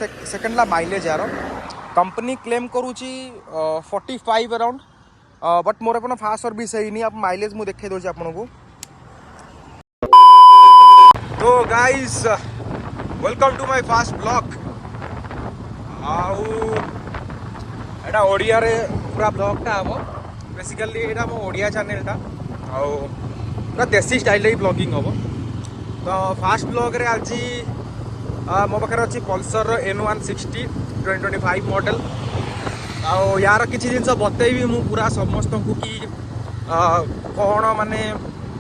Second ला mileage यार company claim करुच्ची 45 अराउंड बट मोर अपन फास्ट सर्विस है आप माइलेज मुझे देखे दूसरी आपन को। तो guys welcome to my fast blog. आउ ओडिया रे पूरा ब्लॉगटा हम बेसिकली यहाँ मो ओडिया चैनलटा आउ पूरा देसी स्टाइल ही ब्लॉगिंग हम। तो फास्ट ब्लॉग रे आज मो पाखे अच्छी पल्सर N160 2025 मॉडल आउ यार किसी जिनस बतैबी मु पूरा समस्त को कि कौन माने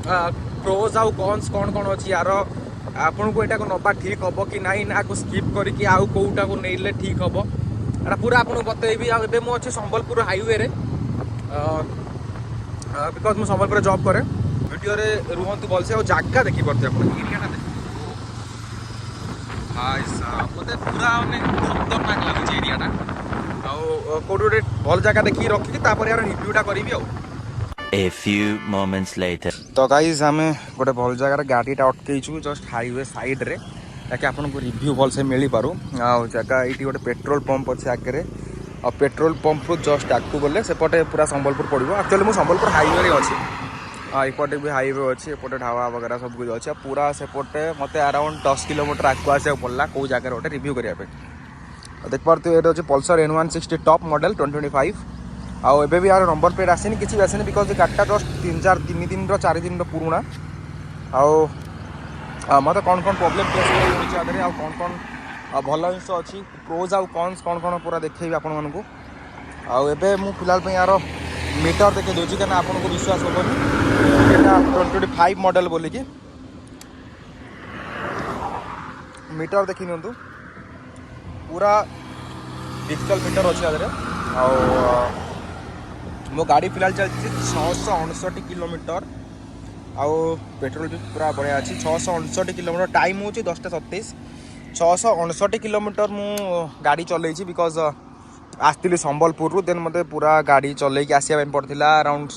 प्रोज आउ कॉन्स कौन कौन अच्छी यार आपन को यहाँ नवा ठीक हम कि नाई ना को स्किप करके आउ कौटा को नहीं ठीक हम एटा पूरा आपको बतैबी। आबे मु अच्छे संबलपुर हाईवे रे बिकज मु संबलपुर जॉब करे वीडियो रे रुहतु भलसे और जगह देखी पड़ते एरिया मत पूरा खतरनाक लगुच एरियाटा कौट गोटे भल जगह देखिए रखिकी यार रिव्यूटा करी। A few moments later. तो गाइज आम गोटे भल जगार गाड़ीटा अटकईचु जस्ट हाईवे साइड रे ताकि आपको रिव्यू भलसे मिल पारू। जगह ये गोटे पेट्रोल पंप अच्छे आगे और पेट्रोल पंप रु जस्ट आगू गले सेपटे पूरा संबलपुर पड़ो। एक्चुअली मुझे संबलपुर हाईवे रे अच्छी एपटे भी हाईवे अच्छी एपटे ढाबा वगैरह सब कुछ अच्छे पूरा सेपटे मत अराउंड 10 किलोमीटर आगे आसा पड़ा कौ जगह गोटे रिव्यू करने देख पारे। ये अच्छे पल्सर N160 टॉप मॉडल 2025 आउ एबे भी यार नंबर प्लेट आसनी किसी भी आसनी बिकज गाड़ीटा जस्ट 3 दिन 4 दिन पुराणा आउ मत कौन कौन प्रोब्लेम फेस कर आउ कौन कौन भल जिन अच्छी प्रोज आउ कॉन्स कौन कौन पूरा देखी आपण मानू आउ एबे मु फिलहाल यार मीटर देखे दूसरी क्या आपको विश्वास हेनी यहाँ 2025 मॉडल बोलिकी मीटर देखी नियंतु पूरा डिजिटल मीटर अच्छे आगे आउ मो गाड़ी फिलहाल चलती 659 किलोमीटर आउ पेट्रोल भी पूरा बढ़िया अच्छी 659 किलोमीटर टाइम हो 10:27 659 किलोमीटर मु गाड़ी चलई बिकज आसती संबलपुर देन मत पूरा गाड़ी चलैक आसा पड़ता अराउंड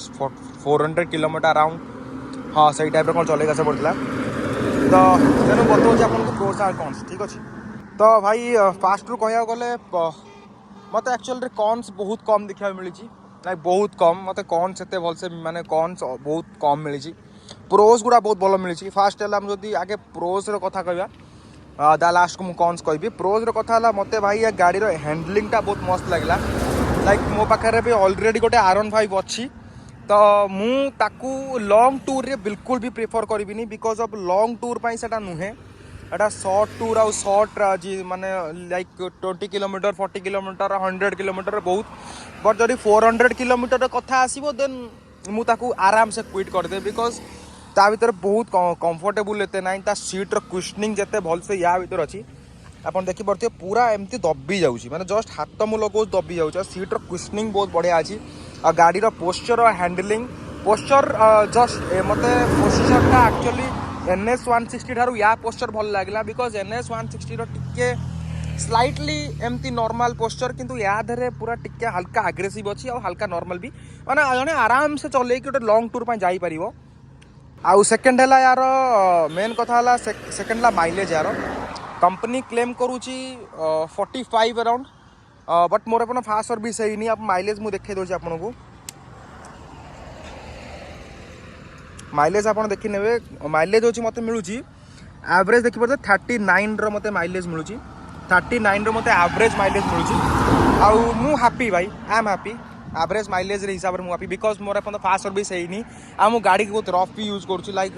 400 किलोमीटर अराउंड हाँ सही टाइप कौन चलैक आसा पड़ता। तो तेणु बताऊँ आपको प्रोस आर कॉन्स ठीक अच्छे। तो भाई फास्ट रू कह गले मत एक्चुअली कॉन्स बहुत कम देखा मिली लाइक बहुत कम मत कॉन्स एत भलसे माने कॉन्स बहुत कम मिली प्रोज गुड़ा बहुत भल मिली। फास्ट है जब आगे प्रोज कथा कहवा दा लास्ट को कॉन्स कहि प्रोज कथा है मत भाई गाड़ी हैंडलिंगटा बहुत मस्त लगे लाइक मो पाखे भी ऑलरेडी गोटे R15 अच्छी तो मुझे लॉन्ग टूर रे बिल्कुल भी प्रिफर करी बिकज ऑफ लॉन्ग टूर पर से नुहे एटा शॉर्ट टूर आउ शॉर्ट माने लाइक 20 किलोमीटर 40 किलोमीटर 100 किलोमीटर बहुत बट जब 400 किलोमीटर कथा आसो देन मुझे आराम से क्विट करदे बिकज ता भर बहुत कंफर्टेबल एते ना ता सीट्र कुशनिंग जिते भलसे या भर अच्छी आप देखिपे पूरा एमती दबी जाऊँगी मैंने जस्ट हाथ मु लगो दबी जाऊँ सीट्र कुशनिंग बहुत बढ़िया अच्छी आ गाड़ीर पोस्चर हैंडलिंग पोस्चर जस्ट मत पोस्चरटा एक्चुअली NS160 ठारू या पोस्चर भल लगे बिकज NS160 टिके स्लाइटली एमती नॉर्मल पोस्चर किंतु या धरे पूरा टिके हल्का आग्रेसिव अच्छी और हल्का नॉर्मल भी माने जने आराम से चले कि गोटे लॉन्ग टूर जाई परिवो। आउ सेकेंड है यार मेन कथा है सेकेंड ला माइलेज यार कंपनी क्लेम करुच्ची 45 अराउंड बट मोर अपन फास्ट सर्विस है आप माइलेज मुझे देखे दूसरी आपन को। माइलेज आप देखी ने माइलेज अच्छी मत मिलूँ एवरेज देखी पारे 39 मत माइलेज मिलूँ 39 मत एवरेज माइलेज मिलूँ आउ मु हैप्पी भाई I am happy average mileage हिसाब से मुझे बिकज मोर अपन फास्ट सर्विस है आ मु गाड़ी बहुत रफ भी यूज करुँ लाइक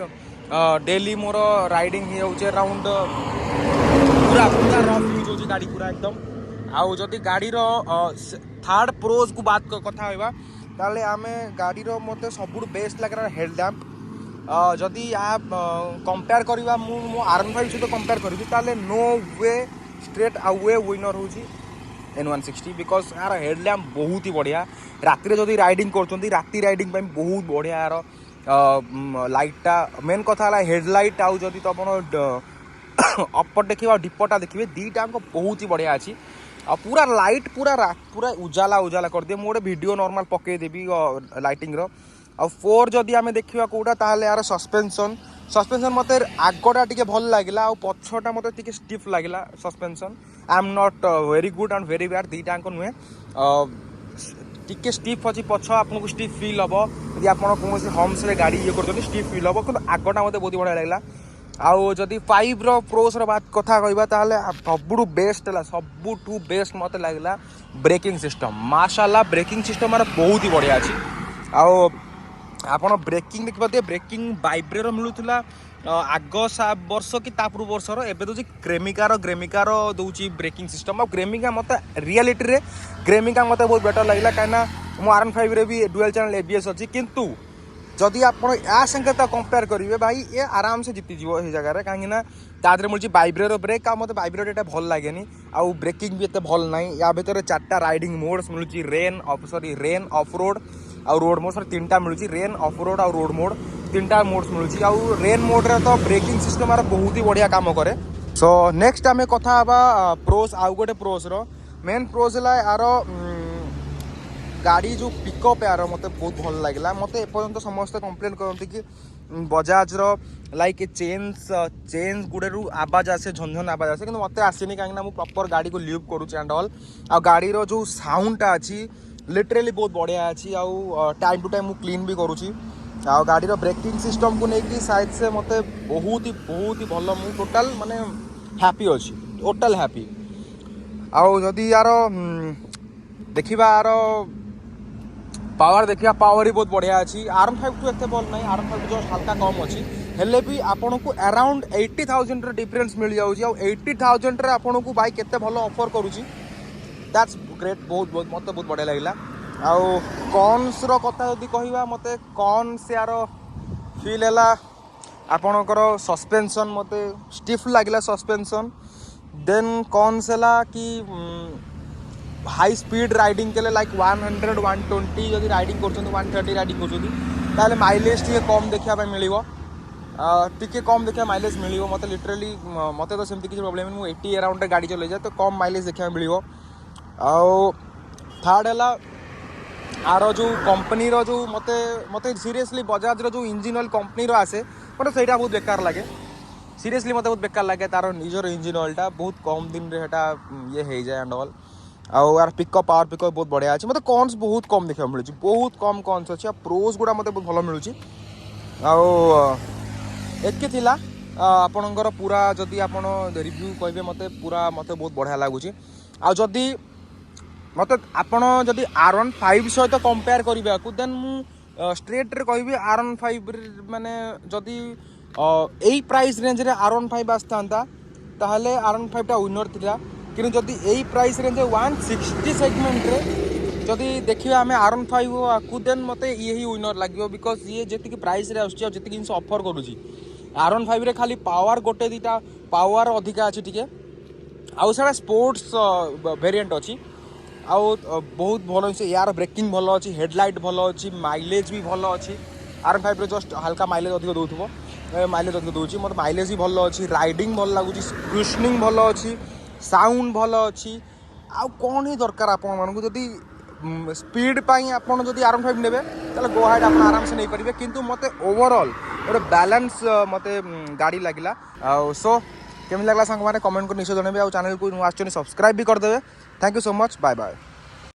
डेली मोर राइडिंग हो अराउंड पूरा पूरा रफ यूज हो गाड़ी पूरा एकदम आउ जदि गाड़ी थर्ड प्रोज को बात कथा होगा ताले आमे गाड़ी मत सब बेस्ट लगे हेड लैम्प जदि आप कंपेयर करवा मो R15 सहित कंपेयर करी नो वे स्ट्रेट आ वे विनर हूँ N160 बिकज यार हेड लैम्प बहुत ही बढ़िया राति जदि राइडिंग कर राति राइडिंग बहुत बढ़िया यार लाइटा मेन कथा हेडलाइट आउ जदि तुम अपर देखिए डिपटा देखिए दीटा बहुत ही बढ़िया अच्छी आ पूरा लाइट पूरा उजाला उजाला कर दिए मुझे वीडियो नॉर्मल पकईदेवी लाइटिंग रो। आ 4 जदि आम देखा कौटा ताल यार सस्पेंशन सस्पेंशन मते आगटा टिके भल लागिला आ पछटा मते टिके स्टिफ लागिला suspension I am not very good and very bad दीटा को नुहे टिके स्टिफ अच्छी पछ आपको स्टिफ फील हम यदि आप कौन हम्स रे गाड़ी ये कर स्टिफ फील हम कि आगटा मते बहुत बढ़िया लगे आउ जदि 5 रो प्रोस रो बात कथा कहबा ताले सबुठु बेस्ट है सबुठु बेस्ट मते लागला ब्रेकिंग सिस्टम माशाल्लाह ब्रेकिंग सिस्टम मार बहुत ही बढ़िया अच्छी आउ आपण ब्रेकिंग देखिए ब्रेकिंग वाइब्रेरो मिलूला आग वर्ष कि पूर्व वर्षर एवं दूसरी ग्रेमिकार दूसरी ब्रेकिंग सिस्टम और ग्रेमिका मत रियलिटी रे ग्रेमिका मत बहुत बेटर लगला कहीं मो R15 रे भी डुअल चैनल ABS अच्छी किंतु जदि आप संगे कंपेयर करेंगे भाई ये आराम से जीतीज जगह कहीं तादे मुझे वाइब्रेरो ब्रेक आ मत वाइब्रेरो एटा भल लगे आउ ब्रेकिंग भी एत भल ना या भर 4टा राइडिंग मोड्स मिलूँ रेन ऑफ रोड आउ रोड मोड सर 3टा मिलूँ रेन ऑफ रोड आउ रोड मोड 3टा मोड्स मिलूँ आउ रेन मोड रे तो ब्रेकिंग सिस्टम यार बहुत ही बढ़िया काम करे सो नेक्स्ट आम कथा प्रोस आउ गोटे प्रोस रो मेन प्रोस है यार गाड़ी जो पिकअप यार मत बहुत भल लगे मत एपर्तंत समस्त कंप्लेन करते कि बजाज लाइक चेन्स गुड़े आवाज आसे झनझन आवाज आसे कि मत आसनी कहीं मुझे प्रॉपर गाड़ी को ल्यूब करुँच एंड ऑल आ गाड़ी जो साउंडटा अच्छी लिटरेली बहुत बढ़िया अच्छी आउ टाइम टू टाइम क्लीन भी करुँची आ गाड़ी ब्रेकिंग सिस्टम को लेकिन साइड से मत बहुत ही भल मु टोटाल माने हैप्पी अच्छी टोटाल हैप्पी आउ जदि यार देखा यार पावर देखिए पावर ही बहुत बढ़िया अच्छी R15 टू एत भल ना R15 जस्ट हल्का कम अच्छी हेले भी आपन को अराउंड 80,000 डिफरेंस मिल जाऊँगी आ 80,000 रे आपन को बाइक केते भल ऑफर करूची दैट्स ग्रेट बहुत मत बहुत बढ़िया लगिला आउ कॉन्स रो कथा यदि कहवा मत कॉन्स यार फील है आपणकर सस्पेंशन मत स्टिफ लगिला सस्पेंशन देन कॉन्स है कि हाई स्पीड राइडिंग के लिए लाइक 100 120 जदि राइडिंग कर 130 राइडिंग कर माइलेज टी कम देखा मिल टी कम देखा माइलेज मिल मत लिटरेली मत तो सेमती किसी प्रोब्लेम नहीं 80 अराउंड गाड़ी चल जाए तो कम माइलेज देखा मिल आउ थर्ड है आर जो कंपनी जो मत सीरियसली बजाज रो जो इंजिन ऑयल कंपनी आसे मतलब से बहुत बेकार लगे सीरियसली मत बहुत बेकार लगे तार निजर इंजिन ऑयलटा बहुत कम दिन रे ये हो जाए एंड ऑल आउ यार पिकअप पावर पिकअप बहुत बढ़िया अच्छे मतलब कॉन्स बहुत कम देखा मिलूँ बहुत कम कॉन्स अच्छे प्रोस गुड़ा मत बहुत भल मिलूँ आके थिला आपणकर पूरा जदि आप रिव्यू कहे मत पूरा मत बहुत बढ़िया लगुच आदि मत आपण जदि R15 सहित कंपेयर करने को देन मु स्ट्रेट रे कहि R15 माने जदि यही प्राइस रेंज रे R15 आसता ताहले R15 टा विनर थिला कि जदि यही प्राइस रेंज 160 सेगमेंट रे जदि देखिए आम R15 को देन मत ये ही विनर लगे बिकज ये जी प्राइस रे आसुची जी जिन ऑफर करुँची R15 रे खाली पावर गोटे दीटा पावर अधिका अच्छी टिके आउ सारा स्पोर्ट्स वेरिएंट अच्छी आउ बहुत भल यार ब्रेकिंग भल अच्छी हेडलाइट भल अच्छी माइलेज भी भल अच्छी R15 रे जस्ट हल्का माइलेज अधिक दौर माइलेज अधिक दूसरी मतलब माइलेज भी भल अच्छी राइडिंग भल लगुच क्रुशनिंग भल अच्छी साउंड भल अच्छी आउ कौन ही दरकार आपण मानक जदि स्पीड पाई आपण जदि R15 नेबे ताले गो हाइड आपण आराम से नहीं पारिबे किंतु मते ओवरऑल गोटे बैलेंस मते गाड़ी लागिला सो केमी लगला संग माने कमेंट को निश्चय जणाबे आ चैनल को आछनी सब्सक्राइब भी कर देबे thank you so much bye bye.